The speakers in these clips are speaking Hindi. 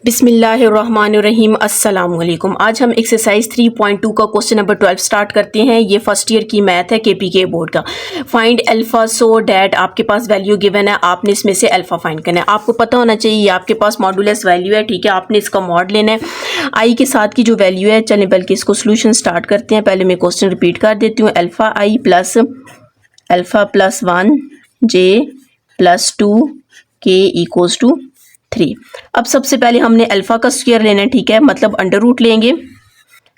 बिस्मिल्लाहिर्रहमानिर्रहीम अस्सलाम वालेकुम। आज हम एक्सरसाइज 3.2 का क्वेश्चन नंबर 12 स्टार्ट करते हैं। ये फर्स्ट ईयर की मैथ है केपीके बोर्ड का। फाइंड अल्फा सो डैट आपके पास वैल्यू गिवन है, आपने इसमें से अल्फा फाइंड करना है। आपको पता होना चाहिए ये आपके पास मॉडुलस वैल्यू है, ठीक है। आपने इसका मॉड लेना है आई के साथ की जो वैल्यू है। चलें बल्कि इसको सोल्यूशन स्टार्ट करते हैं। पहले मैं क्वेश्चन रिपीट कर देती हूँ। अल्फा आई प्लस अल्फा प्लस 1 जे प्लस 2 के इक्वल्स टू 3। अब सबसे पहले हमने अल्फा का स्क्वायर लेना है, ठीक है, मतलब अंडर रूट लेंगे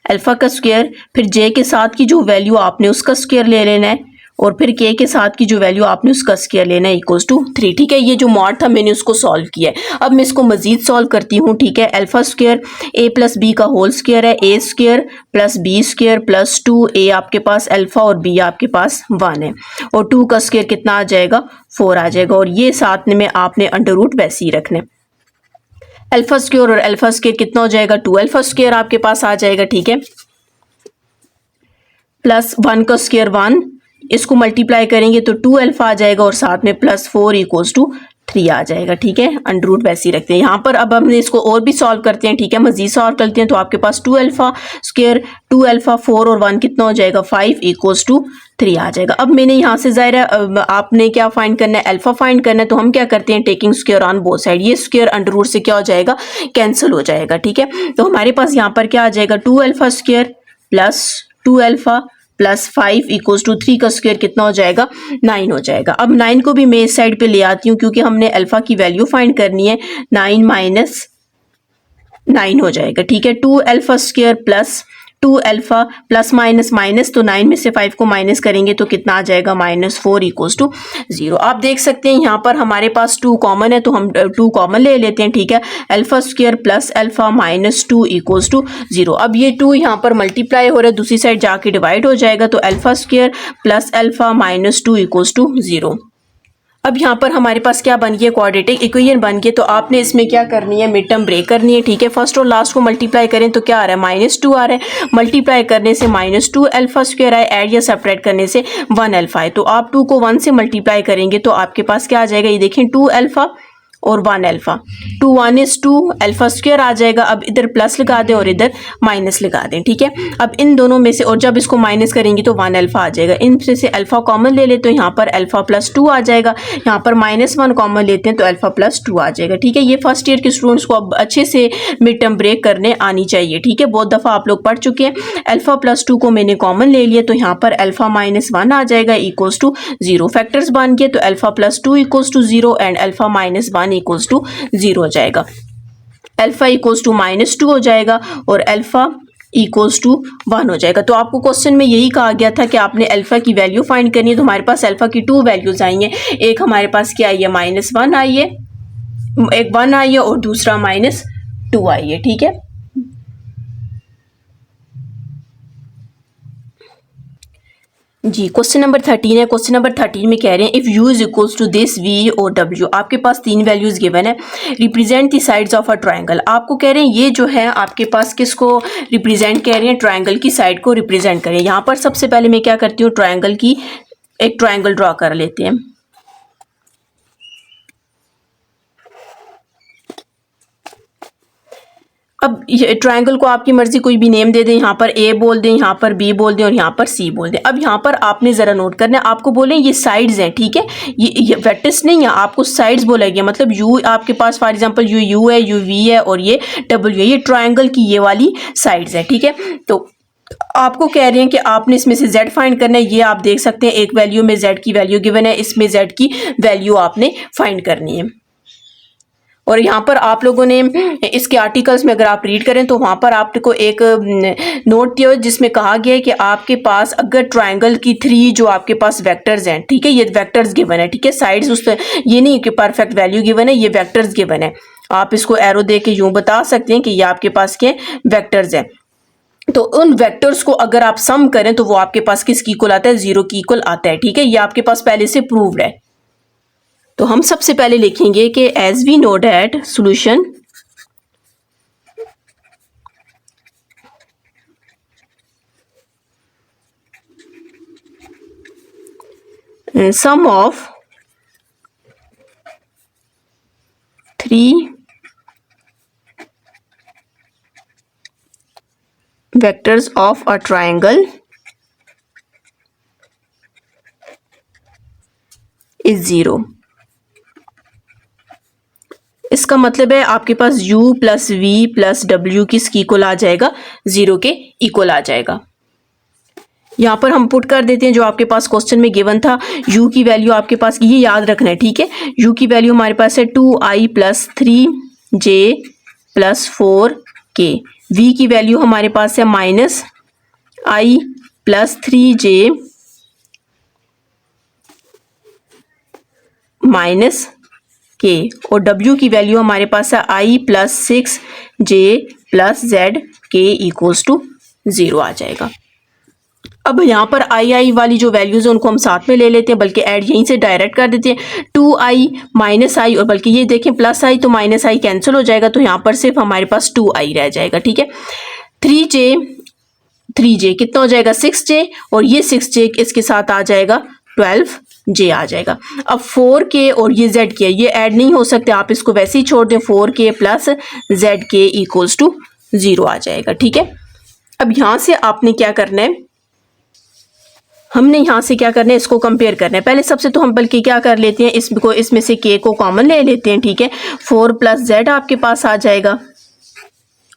अल्फा का स्क्वायर, फिर जे के साथ की जो वैल्यू आपने उसका स्क्वायर ले लेना है, और फिर के साथ की जो वैल्यू आपने उसका स्क्वायर लेना है इक्वल्स टू 3, ठीक है। ये जो मॉड था मैंने उसको सॉल्व किया है। अब मैं इसको मजीद सॉल्व करती हूँ, ठीक है। Alpha square A plus B का होल स्क्वायर है, A square plus B square plus 2, A आपके पास अल्फा और बी आपके पास 1 है, और 2 का स्क्वायर कितना आ जाएगा 4 आ जाएगा, और ये साथ में आपने अंडर रूट वैसे ही रखना है। अल्फा स्क्वायर और अल्फा स्क्वायर कितना हो जाएगा 2 अल्फा स्क्वायर आपके पास आ जाएगा, ठीक है, प्लस 1 का स्क्वायर 1, इसको मल्टीप्लाई करेंगे तो 2 अल्फा आ जाएगा, और साथ में प्लस 4 इक्वल्स टू 3 आ जाएगा, ठीक है। अंडर रूट वैसे ही रखते हैं यहाँ पर। अब हमने इसको और भी सॉल्व करते हैं, ठीक है, मजीद सॉल्व करते हैं। तो आपके पास 2 अल्फा स्क्वायर 2 अल्फा 4 और 1 कितना हो जाएगा 5 इक्वल्स टू 3 आ जाएगा। अब मैंने यहाँ से ज़ाहिर है आपने क्या फाइंड करना है, अल्फा फाइंड करना है। तो हम क्या करते हैं, taking square on both side, ये स्क्वायर अंडर रूट से क्या हो जाएगा कैंसिल हो जाएगा, ठीक है। तो हमारे पास यहाँ पर क्या आ जाएगा 2 alpha square plus 2 alpha plus 5 equals to 3 का स्क्वायर कितना हो जाएगा 9 हो जाएगा। अब 9 को भी मैं इस साइड पे ले आती हूँ क्योंकि हमने अल्फा की वैल्यू फाइंड करनी है। 9 माइनस 9 हो जाएगा, ठीक है। 2 alpha square plus 2 alpha plus minus minus, तो 9 में से 5 को माइनस करेंगे तो कितना आ जाएगा -4 इक्वल्स टू 0। आप देख सकते हैं यहाँ पर हमारे पास 2 कॉमन है, तो हम 2 कॉमन ले लेते हैं, ठीक है। Alpha square plus alpha minus 2 equals to 0। अब ये 2 यहाँ पर मल्टीप्लाई हो रहा है, दूसरी साइड जाके डिवाइड हो जाएगा, तो alpha square plus alpha minus 2 equals to 0। अब यहाँ पर हमारे पास क्या बन गया, क्वाड्रेटिक इक्वेशन बन गई। तो आपने इसमें क्या करनी है, मिड टर्म ब्रेक करनी है, ठीक है। फर्स्ट और लास्ट को मल्टीप्लाई करें तो क्या आ रहा है -2 आ रहा है, मल्टीप्लाई करने से -2 अल्फा स्क्वायर आए, ऐड या सेपरेट करने से 1 अल्फा है। तो आप 2 को 1 से मल्टीप्लाई करेंगे तो आपके पास क्या आ जाएगा, ये देखें 2 अल्फा और 1 अल्फा, 2 1 इज 2 अल्फा स्क्वायर आ जाएगा। अब इधर प्लस लगा दें और इधर माइनस लगा दें, ठीक है। अब इन दोनों में से, और जब इसको माइनस करेंगे तो 1 अल्फा आ जाएगा। इनसे से अल्फा कॉमन ले लेते तो यहाँ पर अल्फा प्लस 2 आ जाएगा, यहाँ पर -1 कॉमन लेते हैं तो अल्फा प्लस 2 आ जाएगा, ठीक है। ये फर्स्ट ईयर के स्टूडेंट्स को अब अच्छे से मिड टर्म ब्रेक करने आनी चाहिए, ठीक है। बहुत दफ़ा आप लोग पढ़ चुके हैं। अल्फा प्लस 2 को मैंने कॉमन ले लिया तो यहाँ पर अल्फा -1 आ जाएगा इक्वल्स टू 0। फैक्टर्स बन गए तो alpha plus 2 equals to 0 and alpha -1 equals to 0 हो जाएगा। अल्फा इक्वल्स टू -2 हो जाएगा और अल्फा इक्वल्स टू 1 हो जाएगा। तो आपको क्वेश्चन में यही कहा गया था कि आपने अल्फा की वैल्यू फाइंड करनी है। तो हमारे पास अल्फा की 2 वैल्यूज आई हैं, एक हमारे पास क्या आई है -1 आई है, एक 1 आई है और दूसरा -2 आई है, ठीक है। जी क्वेश्चन नंबर 13 है। क्वेश्चन नंबर 13 में कह रहे हैं if u is equals to this v और w, आपके पास 3 वैल्यूज गिवन है। Represent the sides of a triangle, आपको कह रहे हैं ये जो है आपके पास किसको रिप्रेजेंट कह रहे हैं, ट्रायंगल की साइड को रिप्रेजेंट करें। यहाँ पर सबसे पहले मैं क्या करती हूँ, ट्रायंगल की एक ट्रायंगल ड्रॉ कर लेते हैं। अब ट्रायंगल को आपकी मर्जी कोई भी नेम दे दें, यहाँ पर ए बोल दें, यहाँ पर बी बोल दें और यहाँ पर सी बोल दें। अब यहाँ पर आपने ज़रा नोट करना है, आपको बोलें ये साइड्स हैं, ठीक है। ये वेक्टर्स नहीं है, आपको साइड्स बोला गया, मतलब यू आपके पास फॉर एग्जांपल यू है, यू वी है और ये डब्ल्यू है, ये ट्रायंगल की ये वाली साइड्स है, ठीक है। तो आपको कह रहे हैं कि आपने इसमें से z फाइंड करना है। ये आप देख सकते हैं एक वैल्यू में z की वैल्यू गिवन है, इसमें z की वैल्यू आपने फाइंड करनी है। और यहाँ पर आप लोगों ने इसके आर्टिकल्स में अगर आप रीड करें तो वहाँ पर आपको एक नोट दिया जिसमें कहा गया है कि आपके पास अगर ट्रायंगल की 3 जो आपके पास वेक्टर्स हैं, ठीक है, ये वेक्टर्स गिवन है, ठीक है, साइड्स उस ये नहीं कि परफेक्ट वैल्यू गिवन है, ये वेक्टर्स गिवन है। आप इसको एरो दे के यूँ बता सकते हैं कि ये आपके पास के वेक्टर्स हैं। तो उन वेक्टर्स को अगर आप सम करें तो वो आपके पास किसकी इक्वल आता है, 0 की इक्वल आता है, ठीक है। ये आपके पास पहले से प्रूव्ड है। तो हम सबसे पहले लिखेंगे कि as we know that solution sum of 3 vectors of a triangle is 0। इसका मतलब है आपके पास u plus v plus w किसकी इक्वल आ जाएगा, 0 के इक्वल आ जाएगा। यहाँ पर हम पुट कर देते हैं जो आपके पास क्वेश्चन में गिवन था। u की वैल्यू आपके पास, ये याद रखना है, ठीक है। u की वैल्यू हमारे पास है 2i plus 3j plus 4k। v की वैल्यू हमारे पास है minus i plus 3j minus k, और w की वैल्यू हमारे पास है i plus 6j plus z k equals to 0 आ जाएगा। अब यहाँ पर आई वाली जो वैल्यूज है उनको हम साथ में ले लेते हैं, बल्कि ऐड यहीं से डायरेक्ट कर देते हैं। 2i माइनस आई, और बल्कि ये देखें प्लस आई तो माइनस आई कैंसिल हो जाएगा, तो यहाँ पर सिर्फ हमारे पास 2i रह जाएगा, ठीक है। 3j कितना हो जाएगा, 6j, और ये 6j इसके साथ आ जाएगा 12j आ जाएगा। अब 4k और ये zk ये ऐड नहीं हो सकते, आप इसको वैसे ही छोड़ दें। 4k plus zk equals to 0 आ जाएगा, ठीक है। अब यहाँ से आपने क्या करना है, हमने यहाँ से क्या करना है, इसको कंपेयर करना है। पहले सबसे तो हम बल्कि क्या कर लेते हैं, इसको इसमें से k को कॉमन ले लेते हैं, ठीक है। 4 प्लस z आपके पास आ जाएगा,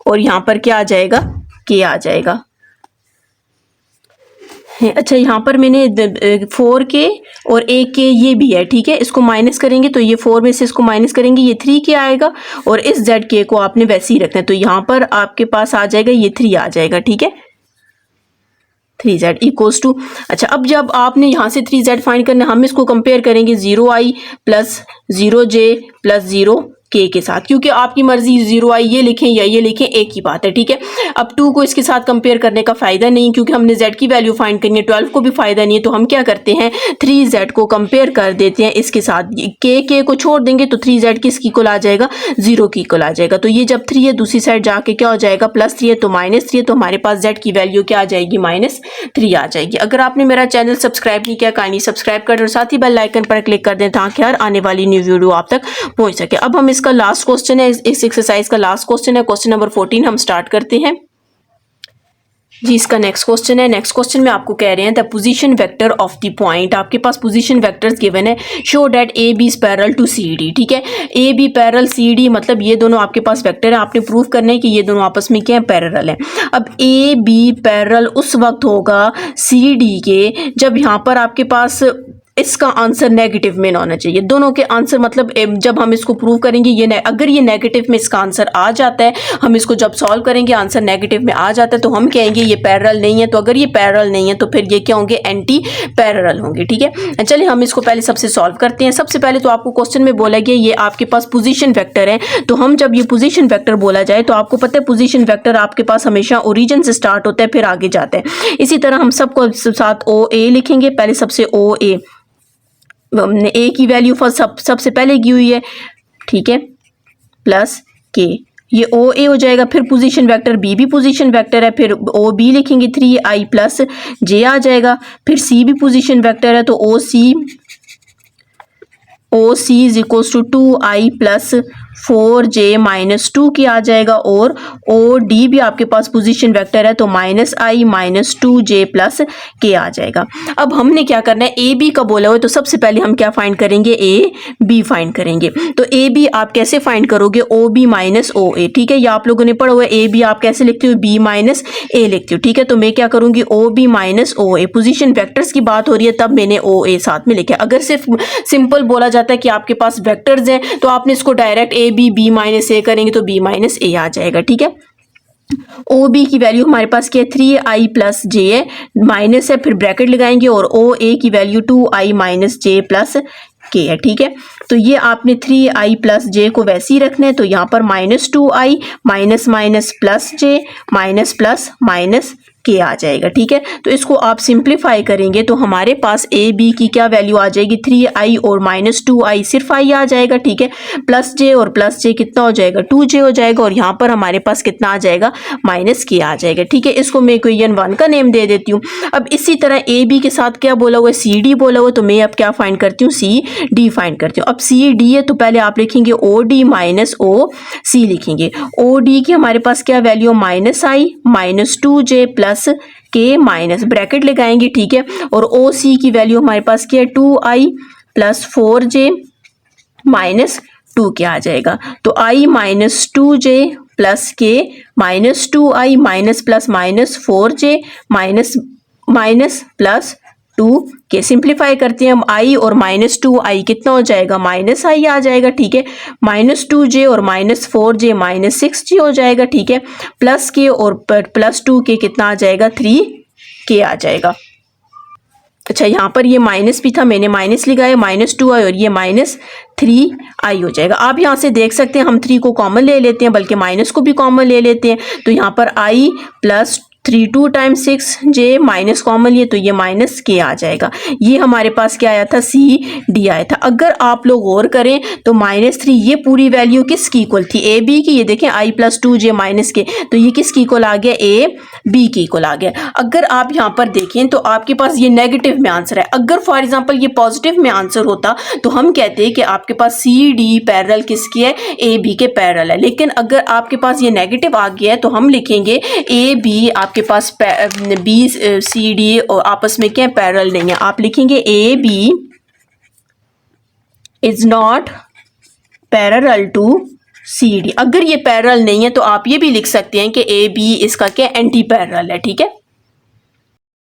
और यहाँ पर क्या आ जाएगा, k आ जाएगा। अच्छा, यहाँ पर मैंने 4k और 1k ये भी है, ठीक है। इसको माइनस करेंगे तो ये 4 में से इसको माइनस करेंगे, ये 3k आएगा, और इस zk को आपने वैसे ही रखना है, तो यहाँ पर आपके पास आ जाएगा ये 3 आ जाएगा, ठीक है। 3z इक्वल्स टू, अच्छा अब जब आपने यहाँ से 3z फाइंड करना है, हम इसको कंपेयर करेंगे 0i plus 0j plus 0k के साथ, क्योंकि आपकी मर्जी 0i ये लिखें या ये लिखें, एक ही बात है, ठीक है। अब 2 को इसके साथ कंपेयर करने का फायदा नहीं, क्योंकि हमने z की वैल्यू फाइंड करनी है, 12 को भी फायदा नहीं है, तो हम क्या करते हैं 3z को कंपेयर कर देते हैं इसके साथ। k को छोड़ देंगे तो 3z किसकी इक्वल आ जाएगा, 0 की इक्वल आ जाएगा। तो ये जब 3 है दूसरी साइड जाके क्या हो जाएगा, प्लस 3 है तो माइनस 3 है, तो हमारे पास z की वैल्यू क्या आ जाएगी, -3 आ जाएगी। अगर आपने मेरा चैनल सब्सक्राइब नहीं किया, काइंडली सब्सक्राइब कर दें और साथ ही बेल आइकन पर क्लिक कर दें ताकि हर आने वाली न्यू वीडियो आप तक पहुंच सके। अब हम इसका लास्ट क्वेश्चन है, इस एक्सरसाइज का लास्ट क्वेश्चन है, क्वेश्चन नंबर 14 हम स्टार्ट करते हैं जी। इसका नेक्स्ट क्वेश्चन है। नेक्स्ट क्वेश्चन में आपको कह रहे हैं the position vector of the point, आपके पास पोजीशन वेक्टर्स गिवन है, show that A B is parallel to C D, ठीक है। A B parallel C D, मतलब ये दोनों आपके पास वेक्टर है, आपने प्रूव करना है कि ये दोनों आपस में क्या है, पैरेलल है। अब ए बी पैरेलल उस वक्त होगा सी डी के जब यहाँ पर आपके पास इसका आंसर नेगेटिव में होना चाहिए। दोनों के आंसर मतलब जब हम इसको प्रूव करेंगे, ये अगर ये नेगेटिव में इसका आंसर आ जाता है, हम इसको जब सॉल्व करेंगे आंसर नेगेटिव में आ जाता है, तो हम कहेंगे ये पैरेलल नहीं है। तो अगर ये पैरेलल नहीं है तो फिर ये क्या होंगे, एंटी पैरेलल होंगे, ठीक है। चलिए हम इसको पहले सबसे सॉल्व करते हैं। सबसे पहले तो आपको क्वेश्चन में बोला गया ये आपके पास पोजीशन वेक्टर है, तो हम जब ये पोजीशन वेक्टर बोला जाए तो आपको पता है पोजीशन वेक्टर आपके पास हमेशा ओरिजिन से स्टार्ट होता है फिर आगे जाता है। इसी तरह हम सबको साथ ओ ए लिखेंगे। पहले सबसे ओ ए, हमने ए की वैल्यू सबसे पहले की हुई है, ठीक है, प्लस के, ये ओ ए हो जाएगा। फिर पोजीशन वेक्टर बी भी पोजीशन वेक्टर है, फिर ओ बी लिखेंगे 3i प्लस जे आ जाएगा। फिर सी भी पोजीशन वेक्टर है, तो O C is equals to 2i plus 4j minus 2 की आ जाएगा। और ओ डी भी आपके पास पोजीशन वेक्टर है, तो -i minus 2j plus k आ जाएगा। अब हमने क्या करना है, ए बी का बोला हुआ है, तो सबसे पहले हम क्या फाइंड करेंगे, ए बी फाइंड करेंगे। तो ए बी आप कैसे फाइंड करोगे, ओ बी माइनस ओ ए, ठीक है। या आप लोगों ने पढ़ा हुआ है ए बी आप कैसे लिखते हो, बी माइनस ए लिखते हो, ठीक है। तो मैं क्या करूंगी, ओ बी माइनस ओ ए, पोजीशन वेक्टर्स की बात हो रही है तब मैंने ओ ए साथ में लिखा। अगर सिर्फ सिंपल बोला जाता है कि आपके पास वेक्टर्स हैं, तो आपने इसको डायरेक्ट ए बी माइनस ए करेंगे तो बी माइनस ए आ जाएगा, ठीक है। ओ बी की वैल्यू हमारे पास क्या है, 3i प्लस जे है, माइनस है, फिर ब्रैकेट लगाएंगे, और ओ ए की वैल्यू 2i माइनस जे प्लस के है, ठीक है। तो ये आपने 3i प्लस जे को वैसे ही रखना है, तो यहाँ पर -2i माइनस माइनस प्लस जे माइनस प्लस माइनस के आ जाएगा। ठीक है, तो इसको आप सिंप्लीफाई करेंगे तो हमारे पास ए बी की क्या वैल्यू आ जाएगी, 3i और -2i, सिर्फ i आ जाएगा। ठीक है, प्लस जे और प्लस जे कितना हो जाएगा, 2j हो जाएगा और यहाँ पर हमारे पास कितना आ जाएगा, -k आ जाएगा। ठीक है, इसको मैं इक्वेशन 1 का नेम दे देती हूँ। अब इसी तरह ए बी के साथ क्या बोला हुआ है, सी डी बोला हुआ है, तो मैं अब क्या फाइंड करती हूँ, सी डी फाइंड करती हूँ। अब सी डी है तो पहले आप लिखेंगे ओ डी माइनस ओ सी लिखेंगे। ओ डी की हमारे पास क्या वैल्यू, -i -2j प्लस के माइनस ब्रैकेट लगाएंगे। ठीक है, और ओ सी की वैल्यू हमारे पास क्या है, 2i प्लस 4j माइनस 2 के आ जाएगा। तो i -2j प्लस के -2i minus plus -4j minus plus 2 के, सिंप्लीफाई करते हैं हम i और -2i कितना हो जाएगा, -i आ जाएगा। ठीक है, -2j और -4j -6j हो जाएगा। ठीक है, प्लस के और प्लस 2 के कितना आ जाएगा, 3k आ जाएगा। अच्छा, यहाँ पर ये माइनस भी था, मैंने माइनस लगाया, -2i और ये -3i हो जाएगा। आप यहाँ से देख सकते हैं हम 3 को कॉमन ले लेते हैं, बल्कि माइनस को भी कॉमन ले लेते हैं। तो यहाँ पर i plus 2 times 6j minus common लिए तो ये -k आ जाएगा। ये हमारे पास क्या आया था, सी डी आया था। अगर आप लोग गौर करें तो -3 ये पूरी वैल्यू किसकी इक्वल थी, ए बी की। ये देखें i प्लस 2j माइनस के, तो ये किसकी इक्वल आ गया, ए बी की इक्वल आ गया। अगर आप यहाँ पर देखें तो आपके पास ये नेगेटिव में आंसर है। अगर फॉर एग्जांपल ये पॉजिटिव में आंसर होता तो हम कहते हैं कि आपके पास सी डी पैरेलल किसकी है, ए बी के पैरेलल है। लेकिन अगर आपके पास ये नेगेटिव आ गया है तो हम लिखेंगे ए बी आपके पास बी सी डी और आपस में क्या पैरेलल नहीं है। आप लिखेंगे A B is not parallel to C D. अगर ये पैरेलल नहीं है तो आप ये भी लिख सकते हैं कि ए बी इसका क्या एंटी पैरेलल है। ठीक है,